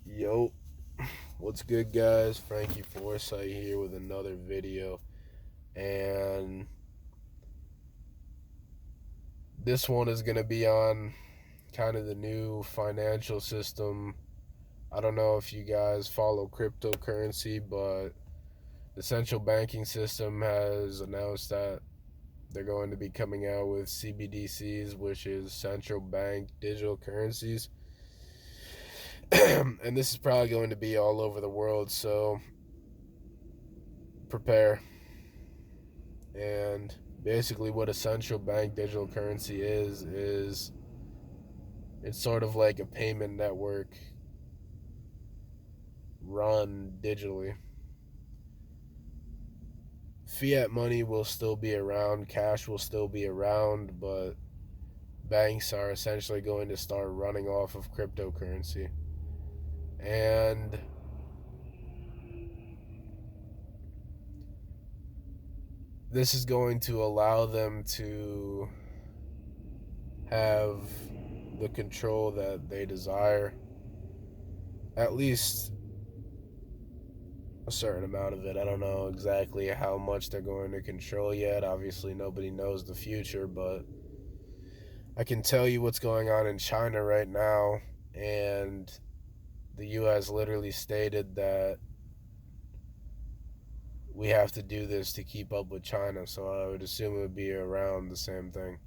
Yo, what's good, guys? Frankie Foresight here with another video, and this one is going to be on kind of the new financial system. I don't know if you guys follow cryptocurrency, but the central banking system has announced that they're going to be coming out with CBDCs, which is central bank digital currencies. And this is probably going to be all over the world, so prepare. And basically, what a central bank digital currency is it's sort of like a payment network run digitally. Fiat money will still be around, cash will still be around, but banks are essentially going to start running off of cryptocurrency. And this is going to allow them to have the control that they desire, at least a certain amount of it. I don't know exactly how much they're going to control yet. Obviously, nobody knows the future, but I can tell you what's going on in China right now. And the US literally stated that we have to do this to keep up with China. So I would assume it would be around the same thing.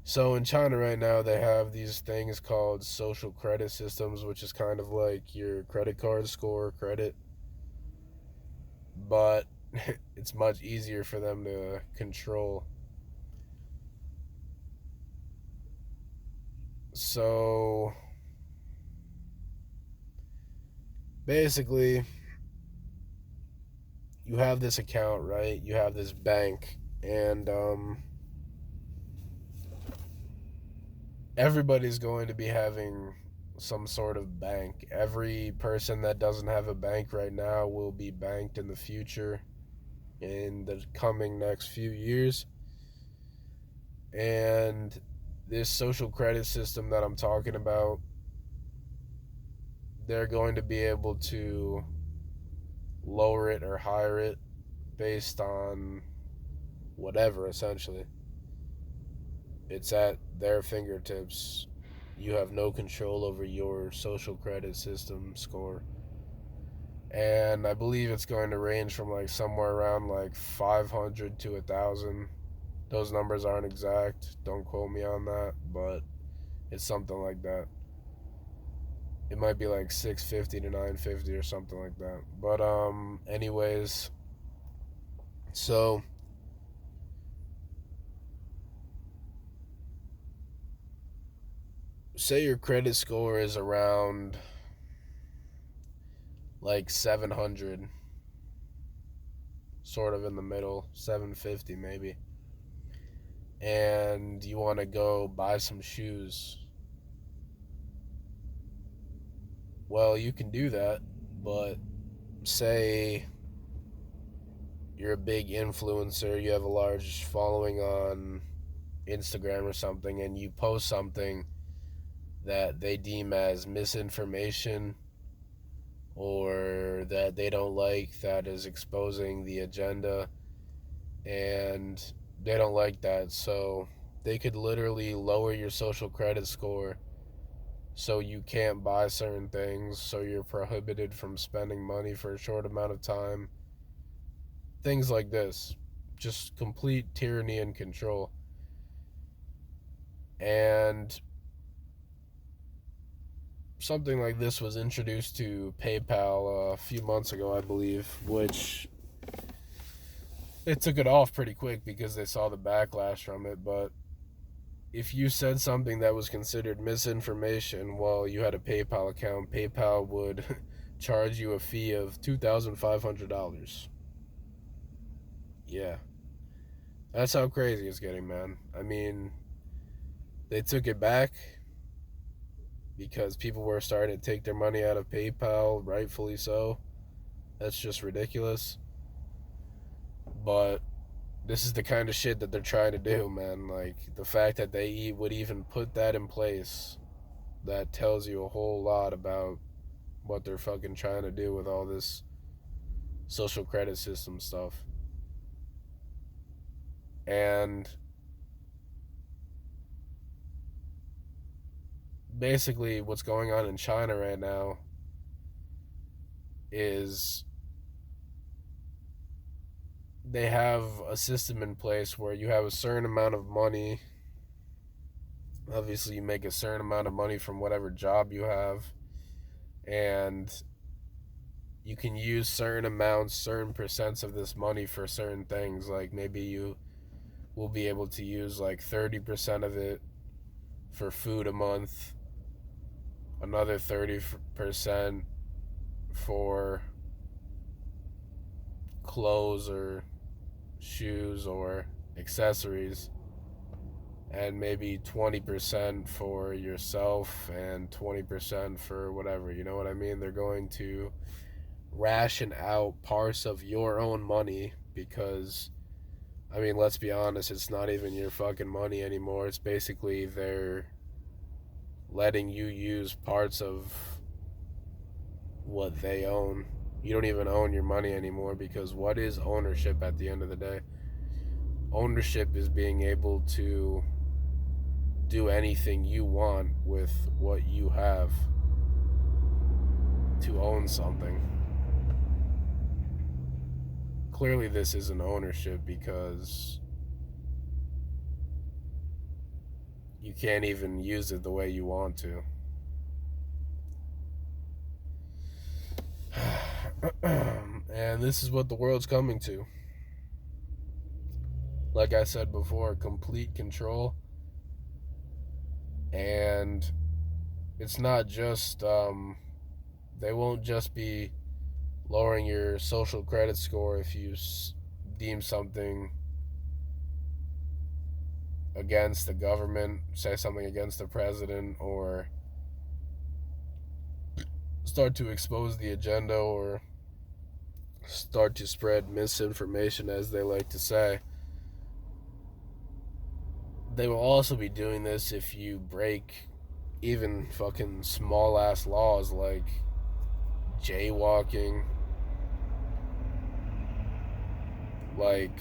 So in China right now, they have these things called social credit systems, which is kind of like your credit card score credit, but it's much easier for them to control. So basically, you have this account, right? You have this bank, and everybody's going to be having some sort of bank. Every person that doesn't have a bank right now will be banked in the future, in the coming next few years. And this social credit system that I'm talking about, they're going to be able to lower it or higher it based on whatever, essentially. It's at their fingertips. You have no control over your social credit system score. And I believe it's going to range from like somewhere around like 500 to 1,000. Those numbers aren't exact. Don't quote me on that, but it's something like that. It might be like 650 to 950 or something like that. But anyways, so say your credit score is around like 700, sort of in the middle, 750 maybe, and you want to go buy some shoes. Well, you can do that, but say you're a big influencer, you have a large following on Instagram or something, and you post something that they deem as misinformation or that they don't like, that is exposing the agenda, and they don't like that. So they could literally lower your social credit score so you can't buy certain things, so you're prohibited from spending money for a short amount of time. Things like this. Just complete tyranny and control. And something like this was introduced to PayPal a few months ago, I believe, which they took it off pretty quick because they saw the backlash from it. But if you said something that was considered misinformation while you had a PayPal account, PayPal would charge you a fee of $2,500. Yeah, that's how crazy it's getting, man. I mean, they took it back because people were starting to take their money out of PayPal, rightfully so. That's just ridiculous. But this is the kind of shit that they're trying to do, man. Like, the fact that they would even put that in place, that tells you a whole lot about what they're fucking trying to do with all this social credit system stuff. And basically, what's going on in China right now is they have a system in place where you have a certain amount of money. Obviously, you make a certain amount of money from whatever job you have, and you can use certain amounts, certain percents of this money for certain things. Like maybe you will be able to use like 30% of it for food a month, another 30% for clothes or shoes or accessories, and maybe 20% for yourself and 20% for whatever. You know what I mean? They're going to ration out parts of your own money because, I mean, let's be honest, it's not even your fucking money anymore. It's basically they're letting you use parts of what they own. You don't even own your money anymore, because what is ownership at the end of the day? Ownership is being able to do anything you want with what you have, to own something. Clearly this isn't ownership, because you can't even use it the way you want to. And this is what the world's coming to. Like I said before, complete control. And it's not just, they won't just be lowering your social credit score if you deem something against the government, say something against the president, or start to expose the agenda, or start to spread misinformation, as they like to say. They will also be doing this if you break even fucking small ass laws like jaywalking, like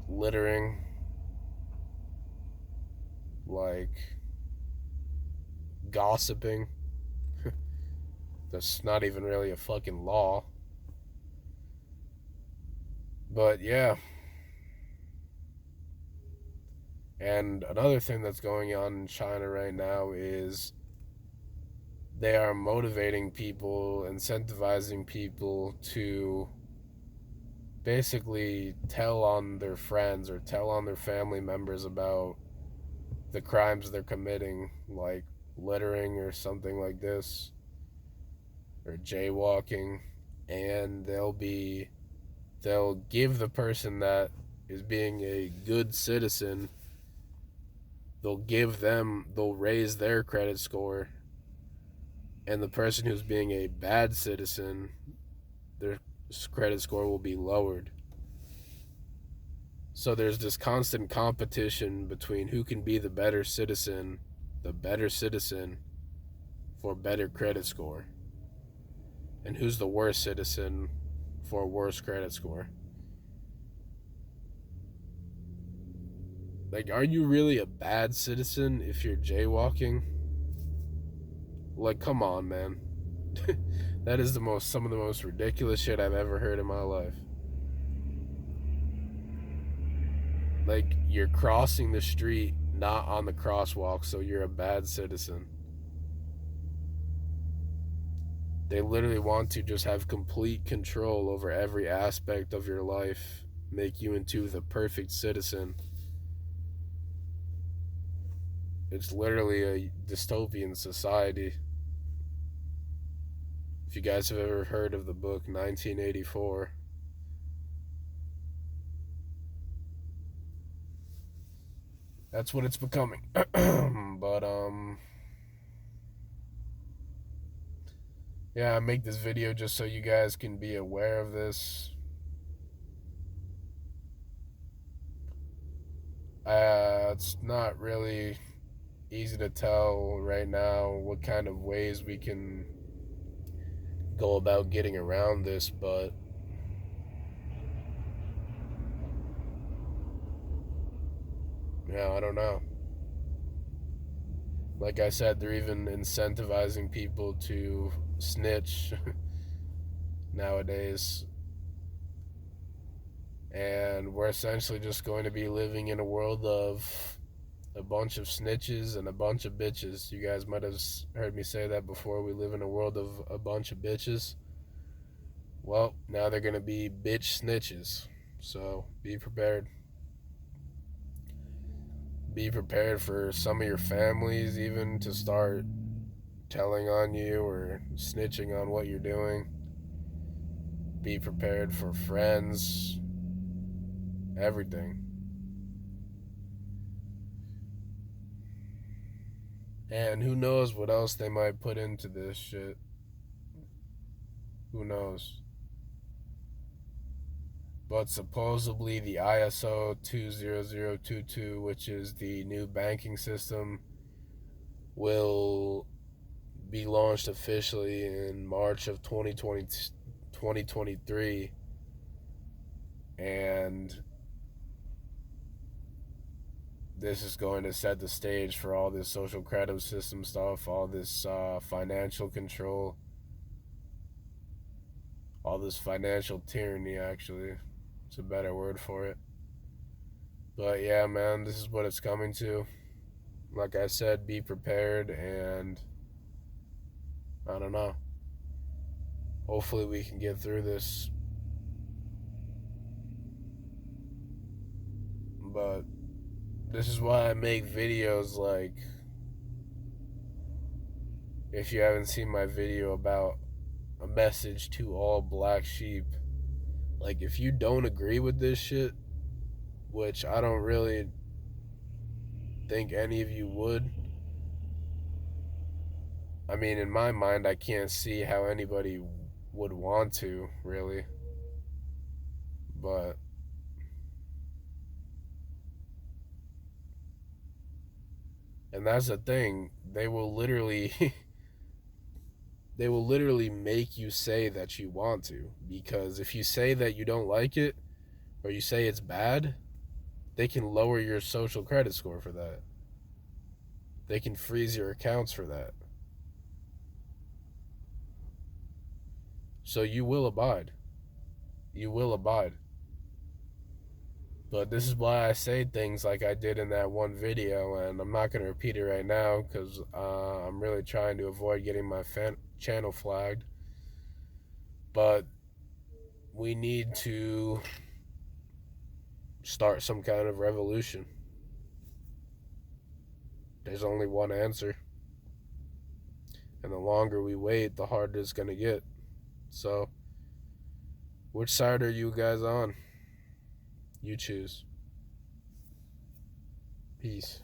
littering, like gossiping. That's not even really a fucking law. But yeah. And another thing that's going on in China right now is they are motivating people, incentivizing people to basically tell on their friends or tell on their family members about the crimes they're committing, like littering or something like this, or jaywalking. And they'll give the person that is being a good citizen, they'll raise their credit score, and the person who's being a bad citizen, their credit score will be lowered. So there's this constant competition between who can be the better citizen for better credit score, and who's the worst citizen for a worse credit score. Like, are you really a bad citizen if you're jaywalking? Like, come on, man. That is some of the most ridiculous shit I've ever heard in my life. Like, you're crossing the street not on the crosswalk, so you're a bad citizen. They literally want to just have complete control over every aspect of your life, make you into the perfect citizen. It's literally a dystopian society. If you guys have ever heard of the book 1984, that's what it's becoming. But yeah, I make this video just so you guys can be aware of this. It's not really easy to tell right now what kind of ways we can go about getting around this, but yeah, I don't know. Like I said, they're even incentivizing people to snitch nowadays. And we're essentially just going to be living in a world of a bunch of snitches and a bunch of bitches. You guys might have heard me say that before. We live in a world of a bunch of bitches. Well, now they're going to be bitch snitches. So be prepared. Be prepared for some of your families even to start telling on you or snitching on what you're doing. Be prepared for friends, everything. And who knows what else they might put into this shit. Who knows? But supposedly the ISO 20022, which is the new banking system, will be launched officially in March of 2023. And this is going to set the stage for all this social credit system stuff, all this financial control, all this financial tyranny, actually. It's a better word for it. But yeah, man, this is what it's coming to. Like I said, be prepared, and I don't know. Hopefully we can get through this. But this is why I make videos like, if you haven't seen my video about a message to all black sheep, like if you don't agree with this shit, which I don't really think any of you would. I mean, in my mind, I can't see how anybody would want to, really. But and that's the thing, they will literally they will literally make you say that you want to, because if you say that you don't like it or you say it's bad, they can lower your social credit score for that. They can freeze your accounts for that. So you will abide. You will abide. But this is why I say things like I did in that one video, and I'm not going to repeat it right now because I'm really trying to avoid getting my channel flagged. But we need to start some kind of revolution. There's only one answer. And the longer we wait, the harder it's going to get. So, which side are you guys on? You choose. Peace.